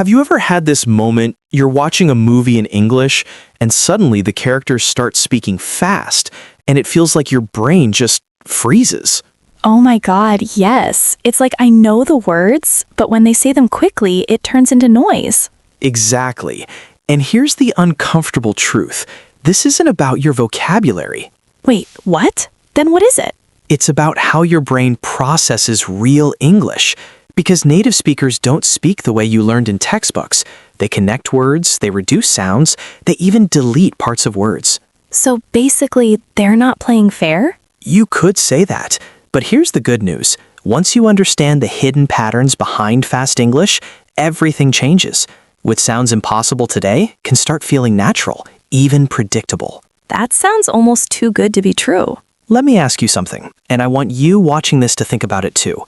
Have you ever had this moment, you're watching a movie in English, and suddenly the characters start speaking fast, and it feels like your brain just freezes? Oh my God, yes. It's like I know the words, but when they say them quickly, it turns into noise. Exactly. And here's the uncomfortable truth. This isn't about your vocabulary. Wait, what? Then what is it? It's about how your brain processes real English. Because native speakers don't speak the way you learned in textbooks. They connect words, they reduce sounds, they even delete parts of words. So basically, they're not playing fair? You could say that, but here's the good news. Once you understand the hidden patterns behind fast English, everything changes. What sounds impossible today can start feeling natural, even predictable. That sounds almost too good to be true. Let me ask you something, and I want you watching this to think about it too.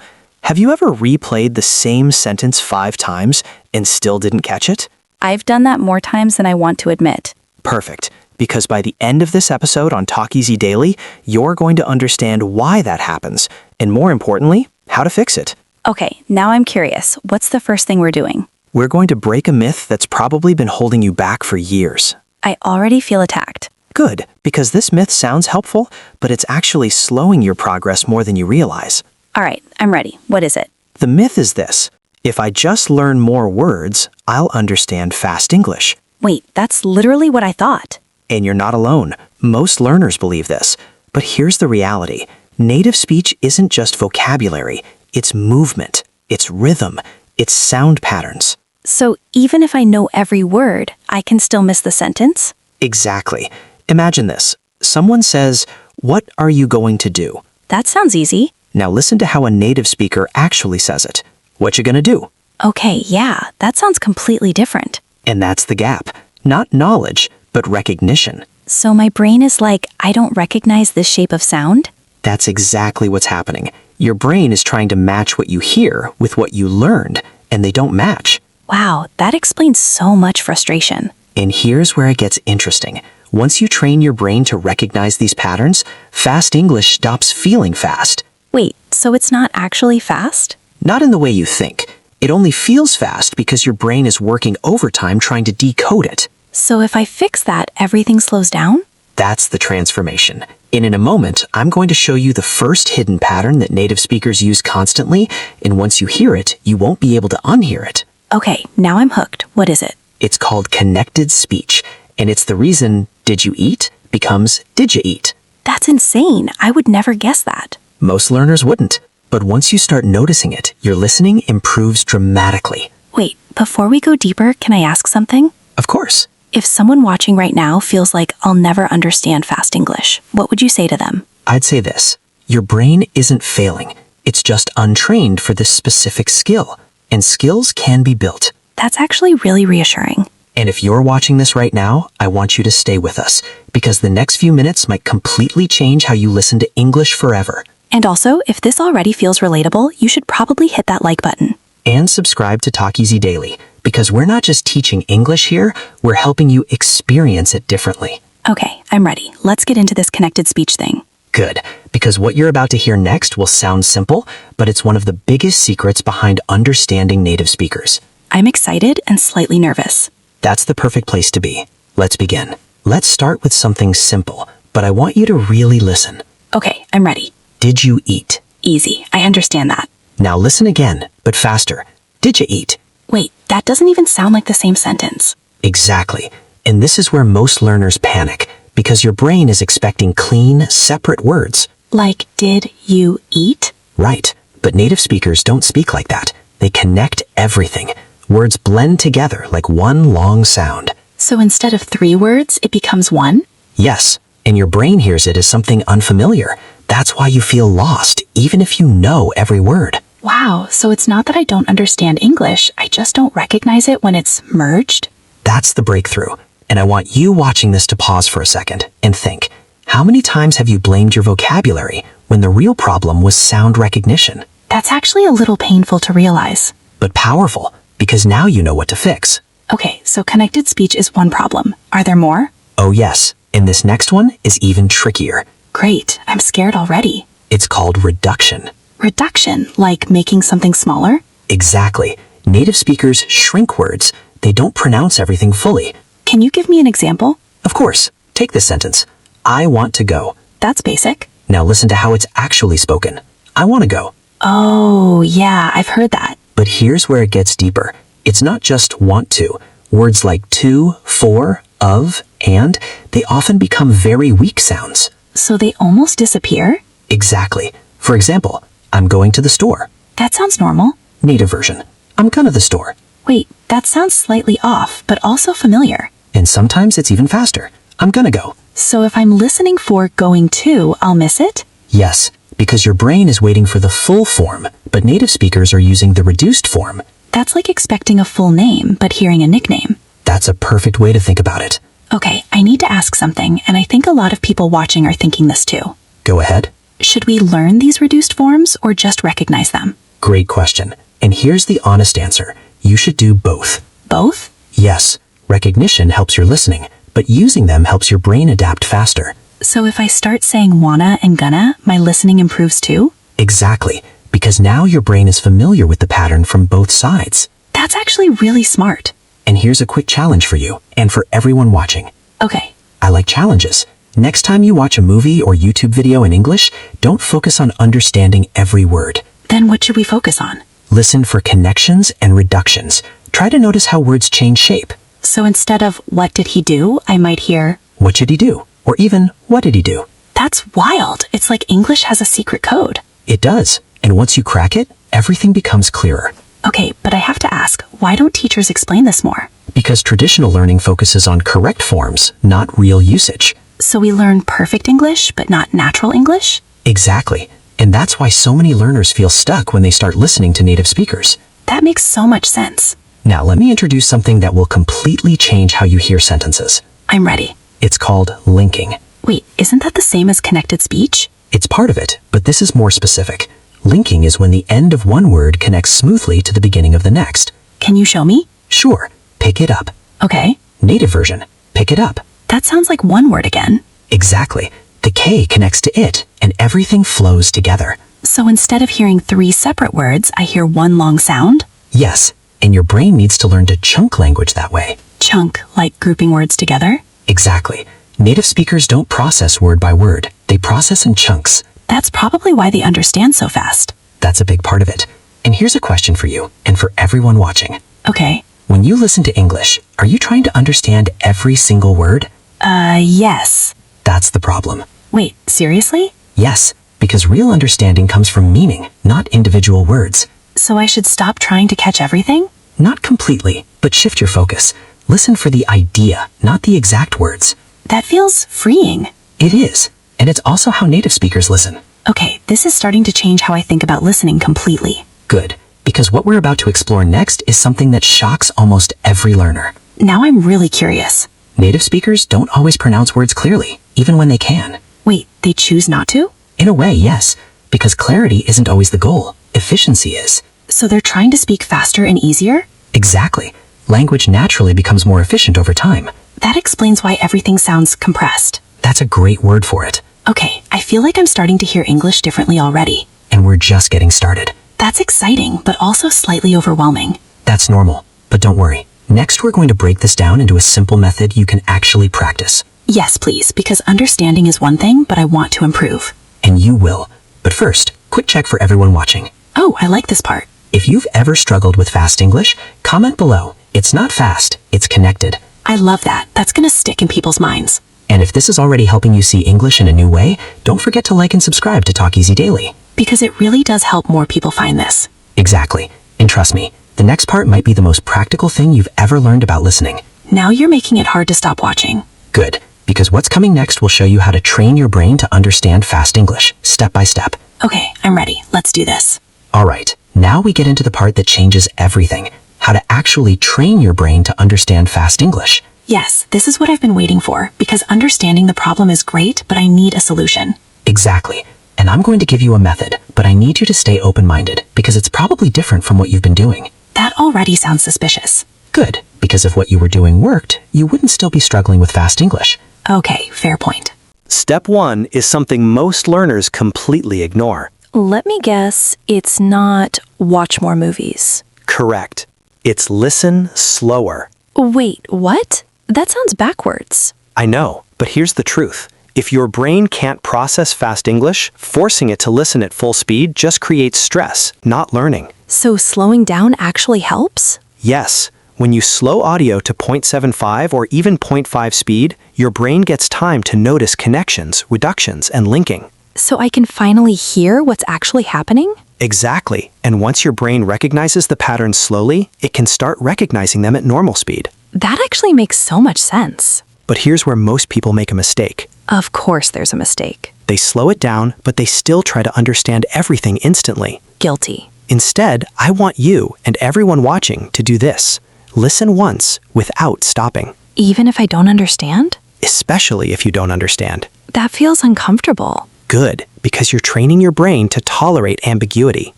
Have you ever replayed the same sentence 5 times and still didn't catch it? I've done that more times than I want to admit. Perfect, because by the end of this episode on Talk Easy Daily, you're going to understand why that happens, and more importantly, how to fix it. Okay, now I'm curious. What's the first thing we're doing? We're going to break a myth that's probably been holding you back for years. I already feel attacked. Good, because this myth sounds helpful, but it's actually slowing your progress more than you realize. All right, I'm ready. What is it? The myth is this: if I just learn more words, I'll understand fast English. Wait, that's literally what I thought. And you're not alone. Most learners believe this. But here's the reality. Native speech isn't just vocabulary. It's movement. It's rhythm. It's sound patterns. So even if I know every word, I can still miss the sentence? Exactly. Imagine this. Someone says, "What are you going to do?" That sounds easy. Now listen to how a native speaker actually says it. "What you gonna do?" Okay, yeah, that sounds completely different. And that's the gap. Not knowledge, but recognition. So my brain is like, I don't recognize this shape of sound? That's exactly what's happening. Your brain is trying to match what you hear with what you learned, and they don't match. Wow, that explains so much frustration. And here's where it gets interesting. Once you train your brain to recognize these patterns, fast English stops feeling fast. Wait, so it's not actually fast? Not in the way you think. It only feels fast because your brain is working overtime trying to decode it. So if I fix that, everything slows down? That's the transformation. And in a moment, I'm going to show you the first hidden pattern that native speakers use constantly, and once you hear it, you won't be able to unhear it. Okay, now I'm hooked. What is it? It's called connected speech, and it's the reason "did you eat" becomes "did you eat." That's insane. I would never guess that. Most learners wouldn't, but once you start noticing it, your listening improves dramatically. Wait, before we go deeper, can I ask something? Of course. If someone watching right now feels like I'll never understand fast English, what would you say to them? I'd say this: your brain isn't failing. It's just untrained for this specific skill, and skills can be built. That's actually really reassuring. And if you're watching this right now, I want you to stay with us, because the next few minutes might completely change how you listen to English forever. And also, if this already feels relatable, you should probably hit that like button. And subscribe to Talk Easy Daily, because we're not just teaching English here, we're helping you experience it differently. Okay, I'm ready. Let's get into this connected speech thing. Good, because what you're about to hear next will sound simple, but it's one of the biggest secrets behind understanding native speakers. I'm excited and slightly nervous. That's the perfect place to be. Let's begin. Let's start with something simple, but I want you to really listen. Okay, I'm ready. Did you eat? Easy, I understand that. Now listen again, but faster. Did you eat? Wait, that doesn't even sound like the same sentence. Exactly. And this is where most learners panic, because your brain is expecting clean, separate words. Like, did you eat? Right, but native speakers don't speak like that. They connect everything. Words blend together like one long sound. So instead of 3 words, it becomes 1? Yes, and your brain hears it as something unfamiliar. That's why you feel lost, even if you know every word. Wow, so it's not that I don't understand English, I just don't recognize it when it's merged? That's the breakthrough. And I want you watching this to pause for a second and think, how many times have you blamed your vocabulary when the real problem was sound recognition? That's actually a little painful to realize. But powerful, because now you know what to fix. Okay, so connected speech is one problem. Are there more? Oh yes, and this next one is even trickier. Great, I'm scared already. It's called reduction. Reduction, like making something smaller? Exactly. Native speakers shrink words. They don't pronounce everything fully. Can you give me an example? Of course. Take this sentence. I want to go. That's basic. Now listen to how it's actually spoken. I want to go. Oh, yeah, I've heard that. But here's where it gets deeper. It's not just want to. Words like to, for, of, and, they often become very weak sounds. So they almost disappear? Exactly. For example, I'm going to the store. That sounds normal. Native version. I'm gonna the store. Wait, that sounds slightly off, but also familiar. And sometimes it's even faster. I'm gonna go. So if I'm listening for going to, I'll miss it? Yes, because your brain is waiting for the full form, but native speakers are using the reduced form. That's like expecting a full name, but hearing a nickname. That's a perfect way to think about it. Okay, I need to ask something, and I think a lot of people watching are thinking this too. Go ahead. Should we learn these reduced forms or just recognize them? Great question. And here's the honest answer. You should do both. Both? Yes, recognition helps your listening, but using them helps your brain adapt faster. So if I start saying wanna and gonna, my listening improves too? Exactly, because now your brain is familiar with the pattern from both sides. That's actually really smart. And here's a quick challenge for you, and for everyone watching. Okay. I like challenges. Next time you watch a movie or YouTube video in English, don't focus on understanding every word. Then what should we focus on? Listen for connections and reductions. Try to notice how words change shape. So instead of what did he do, I might hear, What should he do? Or even, what did he do? that's wild. It's like English has a secret code. It does. And once you crack it, everything becomes clearer. Okay, but I have to ask, why don't teachers explain this more? Because traditional learning focuses on correct forms, not real usage. So we learn perfect English, but not natural English? Exactly. And that's why so many learners feel stuck when they start listening to native speakers. That makes so much sense. Now let me introduce something that will completely change how you hear sentences. I'm ready. It's called linking. Wait, isn't that the same as connected speech? It's part of it, but this is more specific. Linking is when the end of one word connects smoothly to the beginning of the next. Can you show me? Sure, pick it up. Okay. Native version, pick it up. That sounds like one word again. Exactly. The K connects to it, and everything flows together. So instead of hearing 3 separate words, I hear one long sound? Yes, and your brain needs to learn to chunk language that way. Chunk, like grouping words together? Exactly. Native speakers don't process word by word. They process in chunks. That's probably why they understand so fast. That's a big part of it. And here's a question for you, and for everyone watching. Okay. When you listen to English, are you trying to understand every single word? Yes. That's the problem. Wait, seriously? Yes, because real understanding comes from meaning, not individual words. So I should stop trying to catch everything? Not completely, but shift your focus. Listen for the idea, not the exact words. That feels freeing. It is, and it's also how native speakers listen. Okay, this is starting to change how I think about listening completely. Good, because what we're about to explore next is something that shocks almost every learner. Now I'm really curious. Native speakers don't always pronounce words clearly, even when they can. Wait, they choose not to? In a way, yes, because clarity isn't always the goal. Efficiency is. So they're trying to speak faster and easier? Exactly. Language naturally becomes more efficient over time. That explains why everything sounds compressed. That's a great word for it. Okay, I feel like I'm starting to hear English differently already. And we're just getting started. That's exciting, but also slightly overwhelming. That's normal, but don't worry. Next, we're going to break this down into a simple method you can actually practice. Yes, please, because understanding is one thing, but I want to improve. And you will. But first, quick check for everyone watching. Oh, I like this part. If you've ever struggled with fast English, comment below. It's not fast, it's connected. I love that. That's gonna stick in people's minds. And if this is already helping you see English in a new way, don't forget to like and subscribe to Talk Easy Daily. Because it really does help more people find this. Exactly. And trust me, the next part might be the most practical thing you've ever learned about listening. Now you're making it hard to stop watching. Good, because what's coming next will show you how to train your brain to understand fast English, step by step. Okay, I'm ready. Let's do this. All right, now we get into the part that changes everything. How to actually train your brain to understand fast English. Yes, this is what I've been waiting for, because understanding the problem is great, but I need a solution. Exactly. And I'm going to give you a method, but I need you to stay open-minded, because it's probably different from what you've been doing. That already sounds suspicious. Good, because if what you were doing worked, you wouldn't still be struggling with fast English. Okay, fair point. Step 1 is something most learners completely ignore. Let me guess, it's not watch more movies. Correct. It's listen slower. Wait, what? That sounds backwards. I know, but here's the truth. If your brain can't process fast English, forcing it to listen at full speed just creates stress, not learning. So slowing down actually helps? Yes, when you slow audio to 0.75 or even 0.5 speed, your brain gets time to notice connections, reductions, and linking. So I can finally hear what's actually happening? Exactly, and once your brain recognizes the patterns slowly, it can start recognizing them at normal speed. That actually makes so much sense. But here's where most people make a mistake. Of course there's a mistake. They slow it down, but they still try to understand everything instantly. Guilty. Instead, I want you and everyone watching to do this. Listen once without stopping, Even if I don't understand? especially if you don't understand. That feels uncomfortable. Good, because you're training your brain to tolerate ambiguity.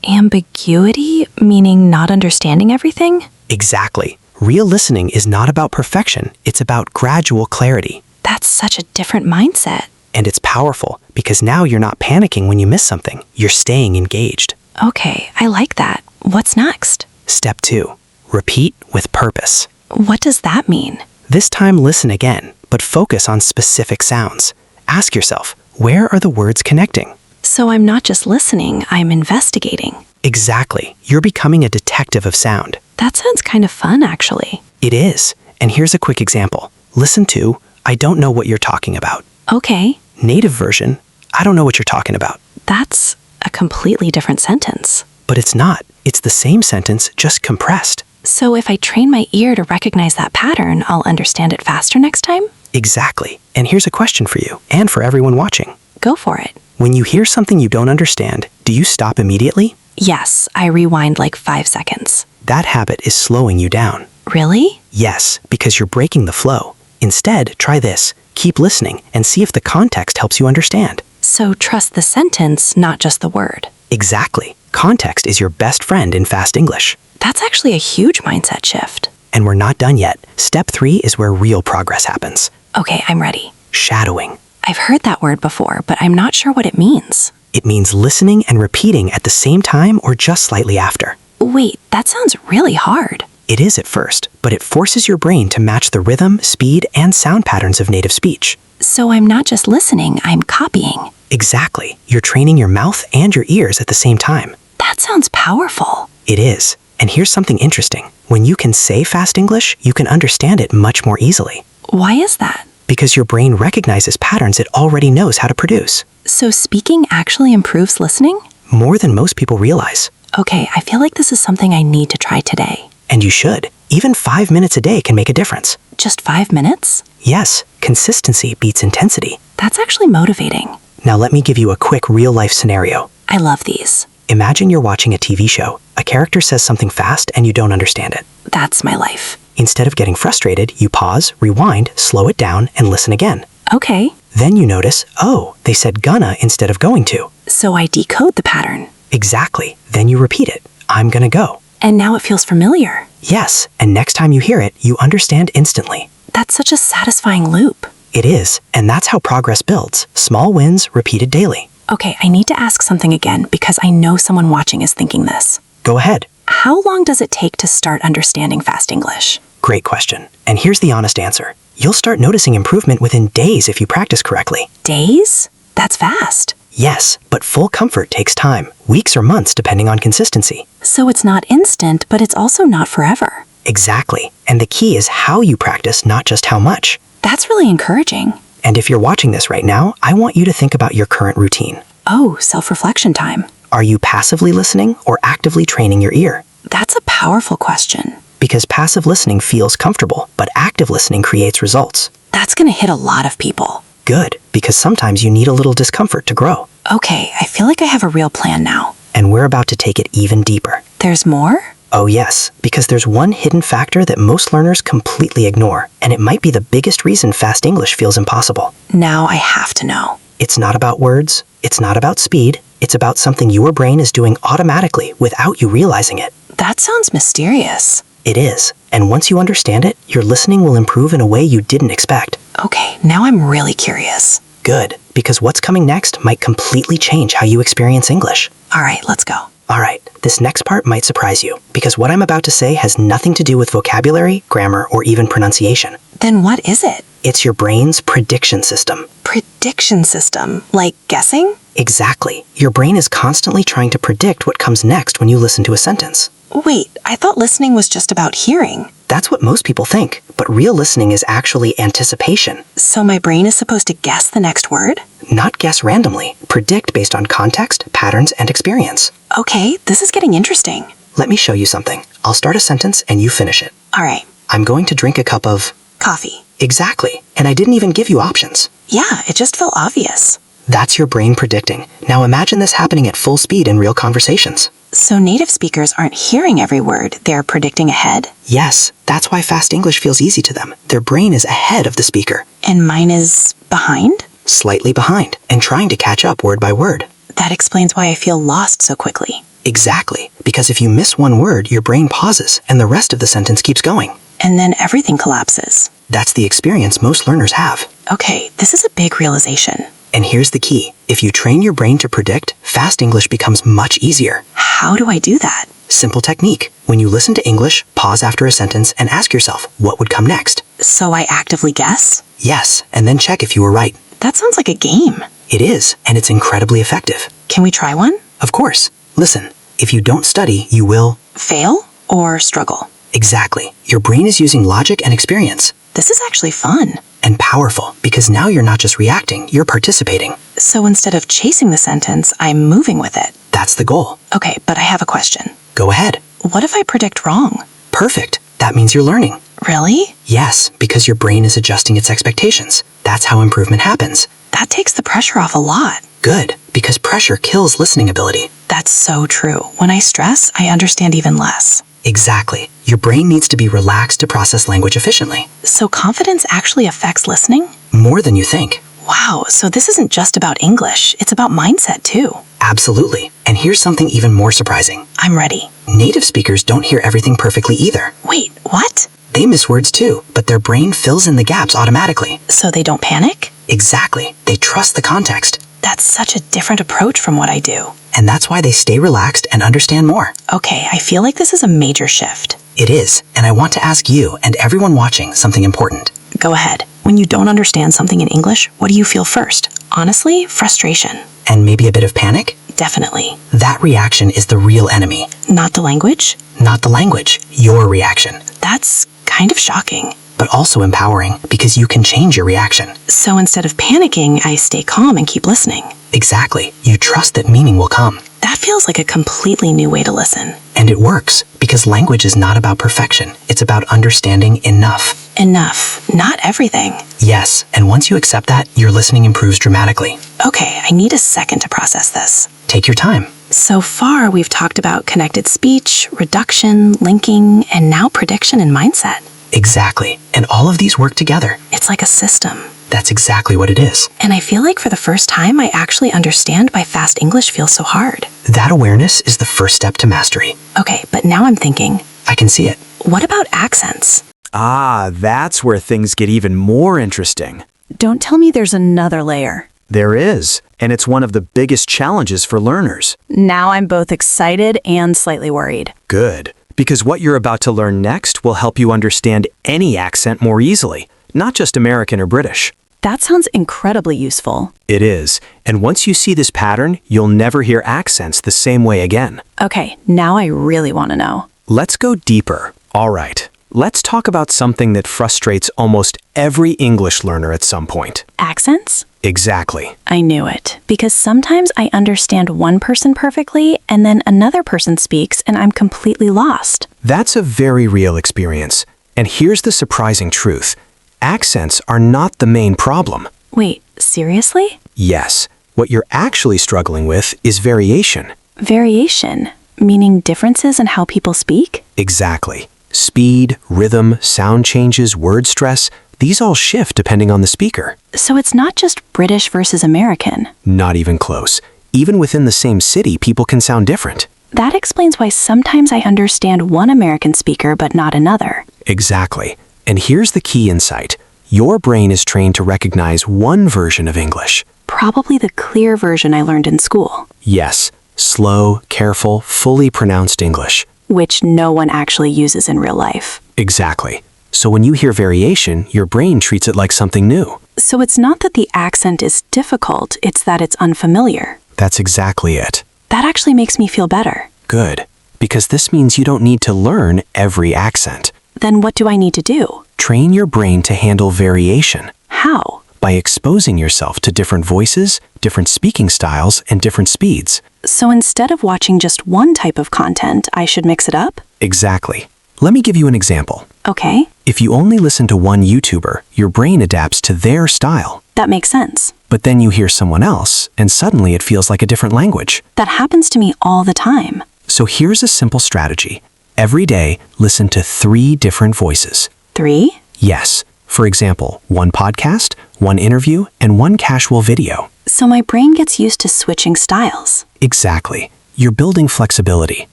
Ambiguity? Meaning not understanding everything? Exactly. Real listening is not about perfection, it's about gradual clarity. That's such a different mindset. And it's powerful, because now you're not panicking when you miss something. You're staying engaged. Okay, I like that. What's next? Step 2. Repeat with purpose. What does that mean? This time listen again, but focus on specific sounds. Ask yourself, where are the words connecting? So I'm not just listening, I'm investigating. Exactly. You're becoming a detective of sound. That sounds kind of fun, actually. It is. And here's a quick example. Listen to, I don't know what you're talking about. Okay, Native version, I don't know what you're talking about. that's a completely different sentence. But it's not. It's the same sentence, just compressed. So if I train my ear to recognize that pattern, I'll understand it faster next time? Exactly. And here's a question for you, and for everyone watching. Go for it. When you hear something you don't understand, do you stop immediately? Yes, I rewind like 5 seconds. That habit is slowing you down. Really? Yes, because you're breaking the flow. Instead, try this. Keep listening and see if the context helps you understand. So trust the sentence, not just the word. Exactly. Context is your best friend in fast English. That's actually a huge mindset shift. And we're not done yet. Step 3 is where real progress happens. Okay, I'm ready. Shadowing. I've heard that word before, but I'm not sure what it means. It means listening and repeating at the same time or just slightly after. Wait, that sounds really hard. It is at first, but it forces your brain to match the rhythm, speed, and sound patterns of native speech. So I'm not just listening, I'm copying. Exactly. You're training your mouth and your ears at the same time. That sounds powerful. It is. And here's something interesting. When you can say fast English, you can understand it much more easily. Why is that? Because your brain recognizes patterns it already knows how to produce. So speaking actually improves listening? More than most people realize. Okay, I feel like this is something I need to try today. And you should. Even 5 minutes a day can make a difference. Just 5 minutes? Yes, consistency beats intensity. That's actually motivating. Now let me give you a quick real-life scenario. I love these. Imagine you're watching a TV show. A character says something fast and you don't understand it. That's my life. Instead of getting frustrated, you pause, rewind, slow it down, and listen again. Okay, Then you notice, oh, they said gonna instead of going to. so I decode the pattern. Exactly. Then you repeat it. I'm gonna go. And now it feels familiar. Yes, and next time you hear it, you understand instantly. That's such a satisfying loop. It is, and that's how progress builds. Small wins repeated daily. Okay, I need to ask something again because I know someone watching is thinking this. Go ahead. How long does it take to start understanding fast English? Great question. And here's the honest answer. You'll start noticing improvement within days if you practice correctly. Days? That's fast. Yes, but full comfort takes time. Weeks or months depending on consistency. So it's not instant, but it's also not forever. Exactly. And the key is how you practice, not just how much. That's really encouraging. And if you're watching this right now, I want you to think about your current routine. Oh, self-reflection time. Are you passively listening or actively training your ear? That's a powerful question. Because passive listening feels comfortable, but active listening creates results. That's gonna hit a lot of people. Good, because sometimes you need a little discomfort to grow. Okay, I feel like I have a real plan now. And we're about to take it even deeper. There's more? Oh yes, because there's one hidden factor that most learners completely ignore, and it might be the biggest reason fast English feels impossible. Now I have to know. It's not about words, it's not about speed, it's about something your brain is doing automatically without you realizing it. That sounds mysterious. It is, and once you understand it, your listening will improve in a way you didn't expect. Okay, now I'm really curious. Good, because what's coming next might completely change how you experience English. All right, let's go. Alright, this next part might surprise you, because what I'm about to say has nothing to do with vocabulary, grammar, or even pronunciation. Then what is it? It's your brain's prediction system. Prediction system? Like guessing? Exactly. Your brain is constantly trying to predict what comes next when you listen to a sentence. Wait, I thought listening was just about hearing. That's what most people think, but real listening is actually anticipation. So my brain is supposed to guess the next word? Not guess randomly, predict based on context, patterns, and experience. Okay, this is getting interesting. Let me show you something. I'll start a sentence and you finish it. All right, I'm going to drink a cup of... coffee. Exactly. And I didn't even give you options. Yeah, it just felt obvious. That's your brain predicting. Now imagine this happening at full speed in real conversations. So native speakers aren't hearing every word, they're predicting ahead? Yes, that's why fast English feels easy to them. Their brain is ahead of the speaker. And mine is behind? Slightly behind, and trying to catch up word by word. That explains why I feel lost so quickly. Exactly, because if you miss one word, your brain pauses, and the rest of the sentence keeps going. And then everything collapses. That's the experience most learners have. Okay, this is a big realization. And here's the key. If you train your brain to predict, fast English becomes much easier. How do I do that? Simple technique. When you listen to English, pause after a sentence and ask yourself what would come next. So I actively guess? Yes, and then check if you were right. That sounds like a game. It is, and it's incredibly effective. Can we try one? Of course. Listen, if you don't study, you will... Fail or struggle? Exactly. Your brain is using logic and experience. This is actually fun. And powerful, because now you're not just reacting, you're participating. So instead of chasing the sentence, I'm moving with it. That's the goal. Okay, but I have a question. Go ahead. What if I predict wrong? Perfect. That means you're learning. Really? Yes, because your brain is adjusting its expectations. That's how improvement happens. That takes the pressure off a lot. Good, because pressure kills listening ability. That's so true. When I stress, I understand even less. Exactly. Your brain needs to be relaxed to process language efficiently. So confidence actually affects listening? More than you think. Wow, so this isn't just about English, it's about mindset too. Absolutely. And here's something even more surprising. I'm ready. Native speakers don't hear everything perfectly either. Wait, what? They miss words too, but their brain fills in the gaps automatically. So they don't panic? Exactly. They trust the context. That's such a different approach from what I do. And that's why they stay relaxed and understand more. Okay, I feel like this is a major shift. It is, and I want to ask you and everyone watching something important. Go ahead. When you don't understand something in English, what do you feel first? Honestly, frustration. And maybe a bit of panic? Definitely. That reaction is the real enemy. Not the language? Not the language, your reaction. That's kind of shocking. But also empowering, because you can change your reaction. So instead of panicking, I stay calm and keep listening. Exactly. You trust that meaning will come. That feels like a completely new way to listen. And it works, because language is not about perfection. It's about understanding enough. Enough. Not everything. Yes, and once you accept that, your listening improves dramatically. Okay, I need a second to process this. Take your time. So far, we've talked about connected speech, reduction, linking, and now prediction and mindset. Exactly. And all of these work together. It's like a system. That's exactly what it is. And I feel like for the first time, I actually understand why fast English feels so hard. That awareness is the first step to mastery. Okay, but now I'm thinking, I can see it. what about accents? Ah, that's where things get even more interesting. Don't tell me there's another layer. There is, and it's one of the biggest challenges for learners. Now I'm both excited and slightly worried. Good, because what you're about to learn next will help you understand any accent more easily, not just American or British. That sounds incredibly useful. It is, and once you see this pattern, you'll never hear accents the same way again. Okay, now I really want to know. Let's go deeper. All right, let's talk about something that frustrates almost every English learner at some point. Accents? Exactly. I knew it, because sometimes I understand one person perfectly and then another person speaks and I'm completely lost. That's a very real experience. And here's the surprising truth. Accents are not the main problem. Wait, seriously? Yes, what you're actually struggling with is variation. Variation? Meaning differences in how people speak? Exactly. Speed, rhythm, sound changes, word stress, these all shift depending on the speaker. So it's not just British versus American. Not even close. Even within the same city, people can sound different. That explains why sometimes I understand one American speaker but not another. Exactly. And here's the key insight. Your brain is trained to recognize one version of English. Probably the clear version I learned in school. Yes. slow, careful, fully pronounced English. Which no one actually uses in real life. Exactly. So when you hear variation, your brain treats it like something new. So it's not that the accent is difficult, it's that it's unfamiliar. That's exactly it. That actually makes me feel better. Good. Because this means you don't need to learn every accent. Then what do I need to do? Train your brain to handle variation How? by exposing yourself to different voices, different speaking styles, and different speeds. So instead of watching just one type of content, I should mix it up? Exactly. Let me give you an example. Okay, If you only listen to one YouTuber, your brain adapts to their style. that makes sense. But then you hear someone else, and suddenly it feels like a different language. That happens to me all the time. So here's a simple strategy. Every day, listen to 3 different voices. 3? Yes. For example, 1 podcast, 1 interview, and 1 casual video. So my brain gets used to switching styles. Exactly. You're building flexibility.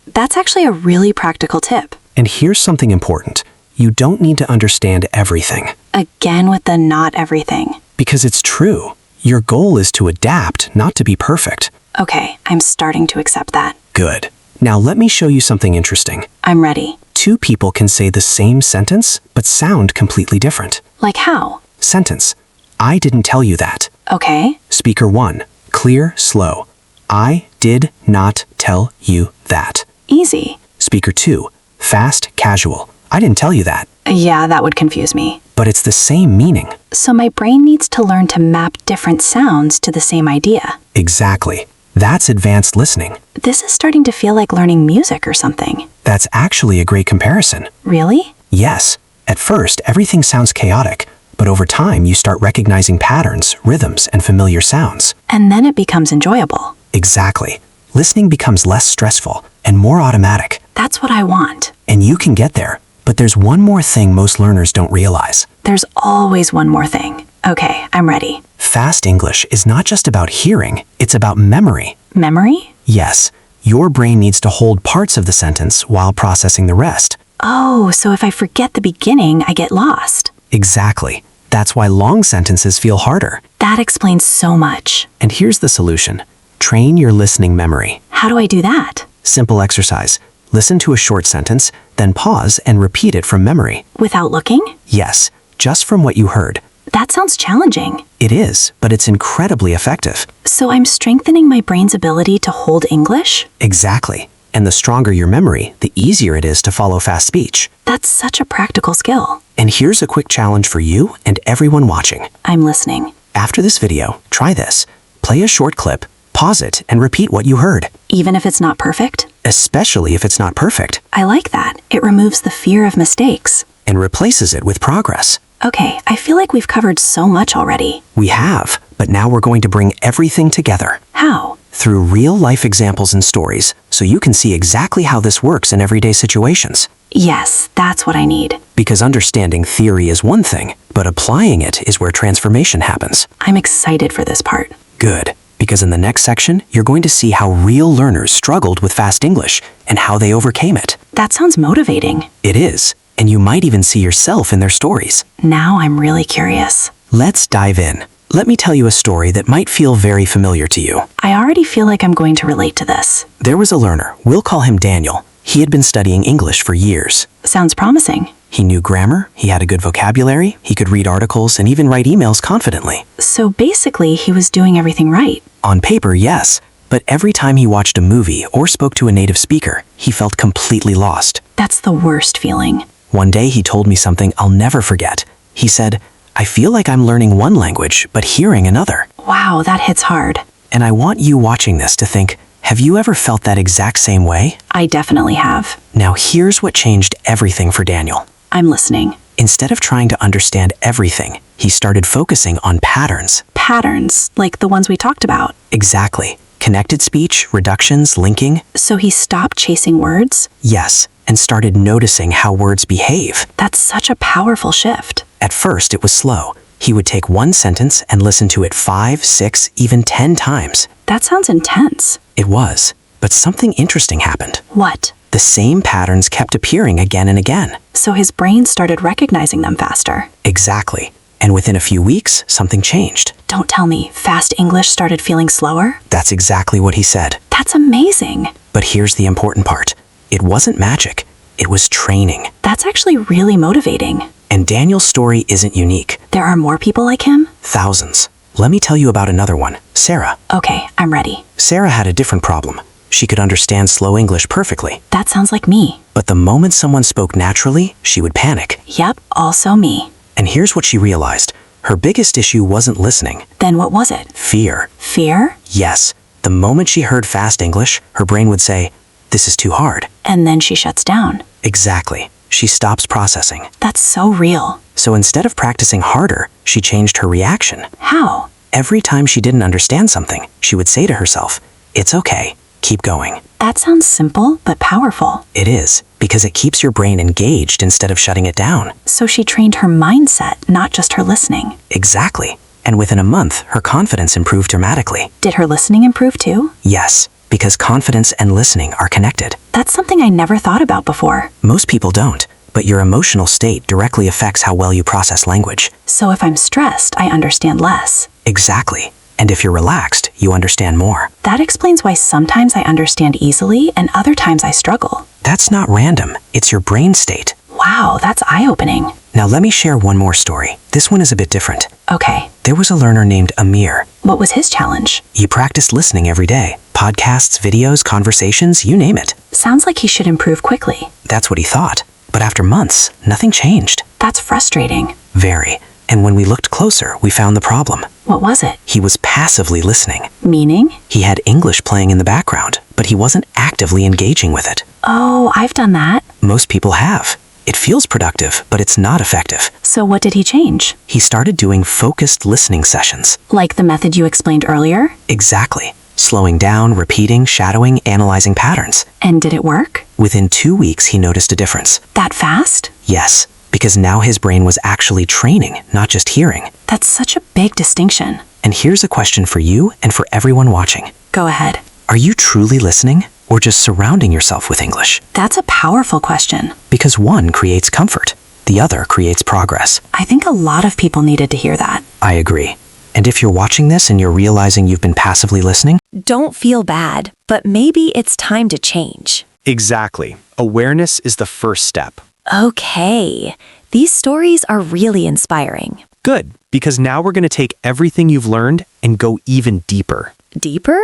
That's actually a really practical tip. And here's something important. You don't need to understand everything. Again with the not everything. Because it's true. Your goal is to adapt, not to be perfect. Okay, I'm starting to accept that. Good. Now let me show you something interesting. I'm ready. 2 people can say the same sentence, but sound completely different. Like how? Sentence. I didn't tell you that. Okay, Speaker 1. Clear, slow. I did not tell you that. easy. Speaker 2. Fast, casual. I didn't tell you that. Yeah, that would confuse me. But it's the same meaning. So my brain needs to learn to map different sounds to the same idea. Exactly. That's advanced listening. This is starting to feel like learning music or something. That's actually a great comparison. Really? Yes. At first, everything sounds chaotic, but over time you start recognizing patterns, rhythms, and familiar sounds. And then it becomes enjoyable. Exactly. Listening becomes less stressful and more automatic. That's what I want. And you can get there. But there's one more thing most learners don't realize. There's always one more thing. Okay, I'm ready. Fast English is not just about hearing, it's about memory. Memory? Yes, your brain needs to hold parts of the sentence while processing the rest. Oh, so if I forget the beginning, I get lost. Exactly. That's why long sentences feel harder. That explains so much. And here's the solution. Train your listening memory. How do I do that? Simple exercise. Listen to a short sentence, then pause and repeat it from memory. Without looking? Yes, just from what you heard. That sounds challenging. It is, but it's incredibly effective. So I'm strengthening my brain's ability to hold English? Exactly. And the stronger your memory, the easier it is to follow fast speech. That's such a practical skill. And here's a quick challenge for you and everyone watching. I'm listening. After this video, try this. Play a short clip, pause it, and repeat what you heard. Even if it's not perfect? Especially if it's not perfect, I like that. It removes the fear of mistakes. and replaces it with progress. Okay, I feel like we've covered so much already. We have, but now we're going to bring everything together How? through real-life examples and stories, so you can see exactly how this works in everyday situations. Yes, that's what I need. Because understanding theory is one thing, but applying it is where transformation happens. I'm excited for this part. Good, because in the next section, you're going to see how real learners struggled with fast English and how they overcame it. That sounds motivating. It is, and you might even see yourself in their stories. Now I'm really curious. Let's dive in. Let me tell you a story that might feel very familiar to you. I already feel like I'm going to relate to this. There was a learner, we'll call him Daniel. He had been studying English for years. Sounds promising. He knew grammar, he had a good vocabulary, he could read articles and even write emails confidently. So basically, he was doing everything right. On paper, yes, but every time he watched a movie or spoke to a native speaker, he felt completely lost. That's the worst feeling. One day he told me something I'll never forget. He said, "I feel like I'm learning one language, but hearing another." Wow, that hits hard. And I want you watching this to think, have you ever felt that exact same way? I definitely have. Now here's what changed everything for Daniel. I'm listening. Instead of trying to understand everything, he started focusing on patterns. Patterns, like the ones we talked about. Exactly. Connected speech, reductions, linking. So he stopped chasing words? Yes, and started noticing how words behave. That's such a powerful shift. At first, it was slow. He would take one sentence and listen to it 5, 6, even 10 times. That sounds intense. It was. But something interesting happened. What? The same patterns kept appearing again and again. So his brain started recognizing them faster. Exactly. And within a few weeks, something changed. Don't tell me, fast English started feeling slower? That's exactly what he said. That's amazing. But here's the important part. It wasn't magic. It was training. That's actually really motivating. And Daniel's story isn't unique. There are more people like him? Thousands. Let me tell you about another one, Sarah. Okay, I'm ready. Sarah had a different problem. She could understand slow English perfectly. That sounds like me. But the moment someone spoke naturally, she would panic. Yep, also me. And here's what she realized. Her biggest issue wasn't listening. Then what was it? Fear. Fear? Yes. The moment she heard fast English, her brain would say, "This is too hard." And then she shuts down. Exactly. She stops processing. That's so real. So instead of practicing harder, she changed her reaction. How? Every time she didn't understand something, she would say to herself, "It's okay. Keep going." That sounds simple, but powerful. It is, because it keeps your brain engaged instead of shutting it down. So she trained her mindset, not just her listening. Exactly. And within a month, her confidence improved dramatically. Did her listening improve too? Yes, because confidence and listening are connected. That's something I never thought about before. Most people don't, but your emotional state directly affects how well you process language. So if I'm stressed, I understand less. Exactly. And if you're relaxed, you understand more. That explains why sometimes I understand easily and other times I struggle. That's not random. It's your brain state. Wow, that's eye-opening. Now let me share one more story. This one is a bit different. Okay, There was a learner named Amir. what was his challenge? He practiced listening every day. Podcasts, videos, conversations, you name it. Sounds like he should improve quickly. That's what he thought. But after months, nothing changed. That's frustrating. Very. And when we looked closer, we found the problem. What was it? He was passively listening. Meaning? He had English playing in the background, but he wasn't actively engaging with it. Oh, I've done that. Most people have. It feels productive, but it's not effective. So what did he change? He started doing focused listening sessions. Like the method you explained earlier? Exactly. Slowing down, repeating, shadowing, analyzing patterns. And did it work? Within 2 weeks, he noticed a difference. That fast? Yes, because now his brain was actually training, not just hearing. That's such a big distinction. And here's a question for you and for everyone watching. Go ahead. Are you truly listening, or just surrounding yourself with English? That's a powerful question. Because one creates comfort, the other creates progress. I think a lot of people needed to hear that. I agree. And if you're watching this and you're realizing you've been passively listening, Don't feel bad, but maybe it's time to change. Exactly. Awareness is the first step. Okay, these stories are really inspiring. Good, because now we're going to take everything you've learned and go even deeper. Deeper?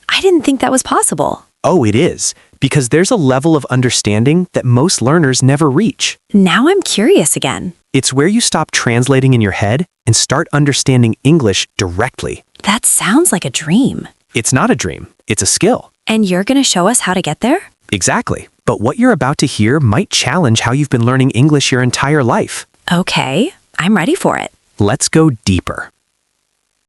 I didn't think that was possible. Oh, it is, because there's a level of understanding that most learners never reach. Now I'm curious again. It's where you stop translating in your head and start understanding English directly. That sounds like a dream. It's not a dream, it's a skill. And you're going to show us how to get there? Exactly. But what you're about to hear might challenge how you've been learning English your entire life. Okay, I'm ready for it. Let's go deeper.